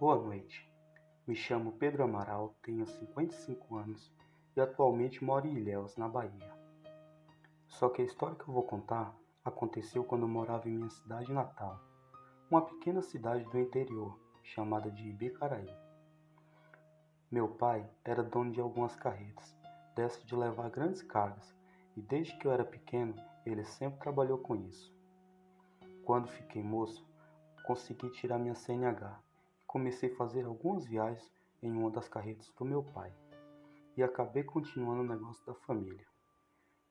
Boa noite. Me chamo Pedro Amaral, tenho 55 anos e atualmente moro em Ilhéus, na Bahia. Só que a história que eu vou contar aconteceu quando eu morava em minha cidade natal, uma pequena cidade do interior, chamada de Ibicaraí. Meu pai era dono de algumas carretas, dessas de levar grandes cargas, e desde que eu era pequeno, ele sempre trabalhou com isso. Quando fiquei moço, consegui tirar minha CNH e comecei a fazer algumas viagens em uma das carretas do meu pai e acabei continuando o negócio da família.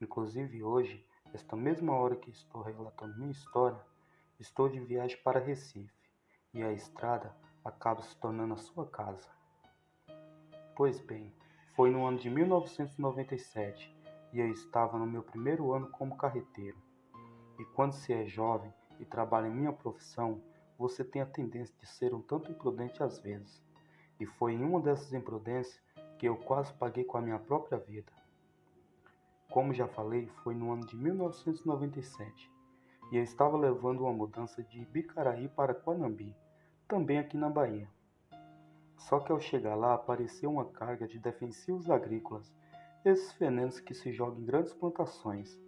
Inclusive hoje, esta mesma hora que estou relatando minha história, estou de viagem para Recife e a estrada acaba se tornando a sua casa. Pois bem, foi no ano de 1997 e eu estava no meu primeiro ano como carreteiro. E quando se é jovem e trabalha em minha profissão, você tem a tendência de ser um tanto imprudente às vezes. E foi em uma dessas imprudências que eu quase paguei com a minha própria vida. Como já falei, foi no ano de 1997 e eu estava levando uma mudança de Ibicaraí para Quanambi, também aqui na Bahia. Só que ao chegar lá apareceu uma carga de defensivos agrícolas, esses venenos que se jogam em grandes plantações,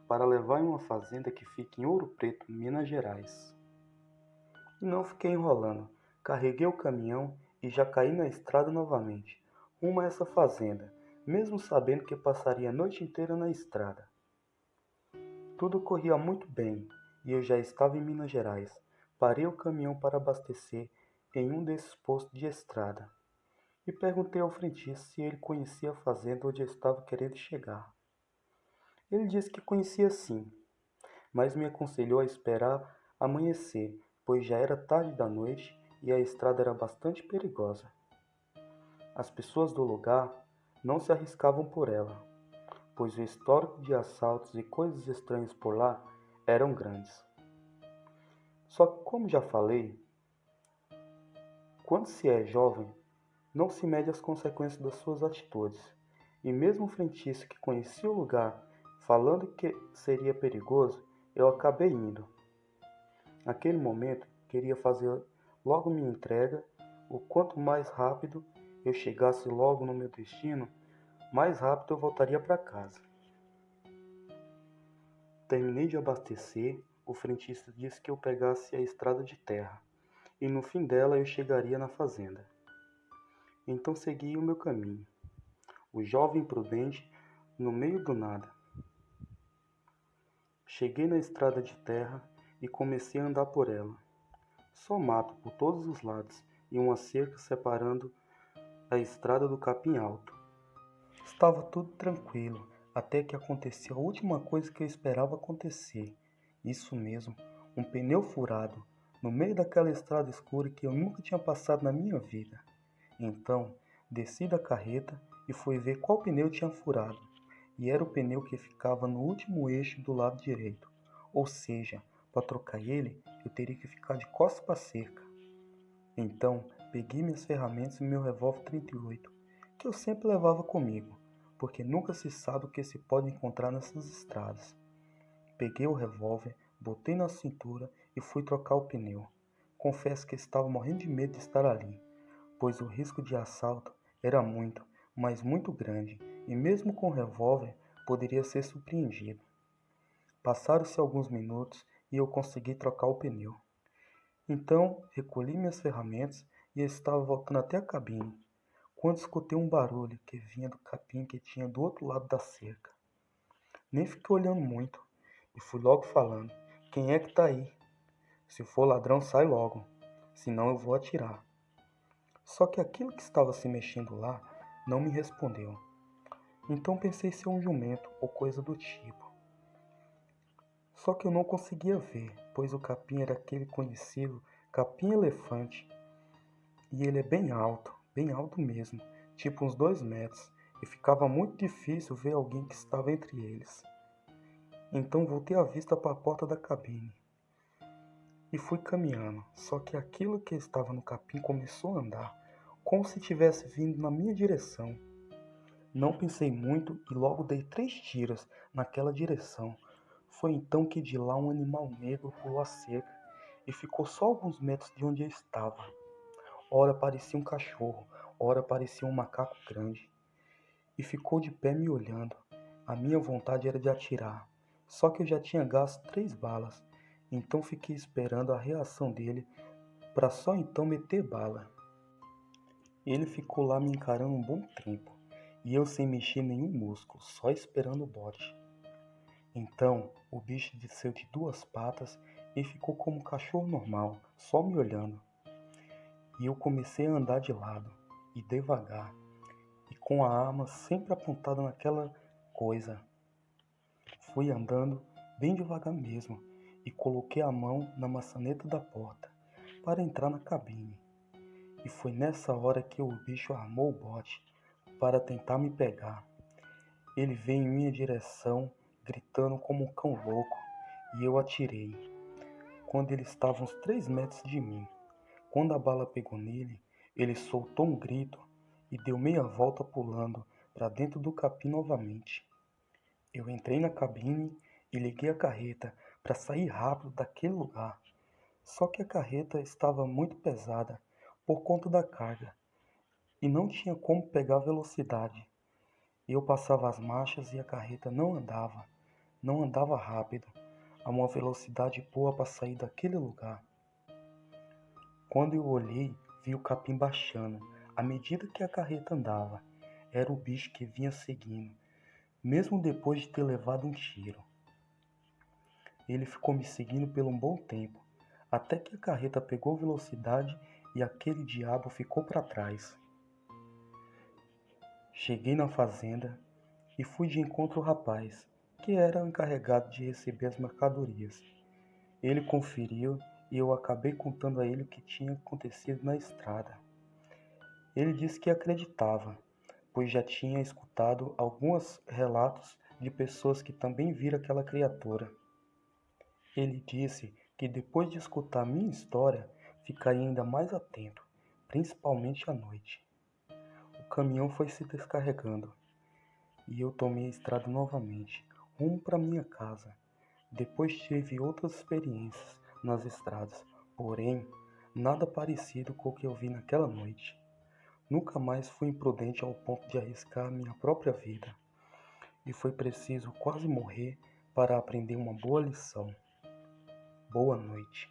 para levar em uma fazenda que fica em Ouro Preto, Minas Gerais. E não fiquei enrolando, carreguei o caminhão e já caí na estrada novamente, rumo a essa fazenda, mesmo sabendo que passaria a noite inteira na estrada. Tudo corria muito bem e eu já estava em Minas Gerais. Parei o caminhão para abastecer em um desses postos de estrada e perguntei ao frentista se ele conhecia a fazenda onde eu estava querendo chegar. Ele disse que conhecia sim, mas me aconselhou a esperar amanhecer, pois já era tarde da noite e a estrada era bastante perigosa. As pessoas do lugar não se arriscavam por ela, pois o histórico de assaltos e coisas estranhas por lá eram grandes. Só que, como já falei, quando se é jovem, não se mede as consequências das suas atitudes. E mesmo o frentista que conhecia o lugar, falando que seria perigoso, eu acabei indo. Naquele momento, queria fazer logo minha entrega, o quanto mais rápido eu chegasse logo no meu destino, mais rápido eu voltaria para casa. Terminei de abastecer, o frentista disse que eu pegasse a estrada de terra, e no fim dela eu chegaria na fazenda. Então segui o meu caminho, o jovem prudente, no meio do nada. Cheguei na estrada de terra e comecei a andar por ela. Só mato por todos os lados e uma cerca separando a estrada do capim alto. Estava tudo tranquilo, até que aconteceu a última coisa que eu esperava acontecer. Isso mesmo, um pneu furado, no meio daquela estrada escura que eu nunca tinha passado na minha vida. Então, desci da carreta e fui ver qual pneu tinha furado. E era o pneu que ficava no último eixo do lado direito. Ou seja, para trocar ele, eu teria que ficar de costas para a cerca. Então, peguei minhas ferramentas e meu revólver 38, que eu sempre levava comigo, porque nunca se sabe o que se pode encontrar nessas estradas. Peguei o revólver, botei na cintura e fui trocar o pneu. Confesso que estava morrendo de medo de estar ali, pois o risco de assalto era muito, mas muito grande, e mesmo com o revólver poderia ser surpreendido. Passaram-se alguns minutos e eu consegui trocar o pneu. Então recolhi minhas ferramentas e estava voltando até a cabine, quando escutei um barulho que vinha do capim que tinha do outro lado da cerca. Nem fiquei olhando muito e fui logo falando: "Quem é que tá aí? Se for ladrão, sai logo, senão eu vou atirar." Só que aquilo que estava se mexendo lá não me respondeu. Então pensei ser um jumento ou coisa do tipo. Só que eu não conseguia ver, pois o capim era aquele conhecido capim-elefante. E ele é bem alto mesmo, tipo uns 2 metros, e ficava muito difícil ver alguém que estava entre eles. Então voltei a vista para a porta da cabine e fui caminhando, só que aquilo que estava no capim começou a andar, como se tivesse vindo na minha direção. Não pensei muito e logo dei 3 tiros naquela direção. Foi então que de lá um animal negro pulou a cerca e ficou só alguns metros de onde eu estava. ora parecia um cachorro, ora parecia um macaco grande. E ficou de pé me olhando. A minha vontade era de atirar, só que eu já tinha gasto 3 balas, então fiquei esperando a reação dele para só então meter bala. Ele ficou lá me encarando um bom tempo, e eu sem mexer nenhum músculo, só esperando o bote. Então, o bicho desceu de 2 patas e ficou como um cachorro normal, só me olhando. E eu comecei a andar de lado, e devagar, e com a arma sempre apontada naquela coisa. Fui andando bem devagar mesmo, e coloquei a mão na maçaneta da porta, para entrar na cabine. E foi nessa hora que o bicho armou o bote, para tentar me pegar. Ele veio em minha direção, gritando como um cão louco, e eu atirei, quando ele estava uns 3 metros de mim. Quando a bala pegou nele, ele soltou um grito e deu meia volta pulando para dentro do capim novamente. Eu entrei na cabine e liguei a carreta para sair rápido daquele lugar. Só que a carreta estava muito pesada por conta da carga e não tinha como pegar velocidade. Eu passava as marchas e a carreta não andava rápido, a uma velocidade boa para sair daquele lugar. Quando eu olhei, vi o capim baixando, à medida que a carreta andava. Era o bicho que vinha seguindo, mesmo depois de ter levado um tiro. Ele ficou me seguindo por um bom tempo, até que a carreta pegou velocidade e aquele diabo ficou para trás. Cheguei na fazenda e fui de encontro ao rapaz, que era o encarregado de receber as mercadorias. Ele conferiu e eu acabei contando a ele o que tinha acontecido na estrada. Ele disse que acreditava, pois já tinha escutado alguns relatos de pessoas que também viram aquela criatura. Ele disse que depois de escutar minha história, ficaria ainda mais atento, principalmente à noite. O caminhão foi se descarregando e eu tomei a estrada novamente, rumo para minha casa. Depois tive outras experiências nas estradas, porém, nada parecido com o que eu vi naquela noite. Nunca mais fui imprudente ao ponto de arriscar minha própria vida, e foi preciso quase morrer para aprender uma boa lição. Boa noite.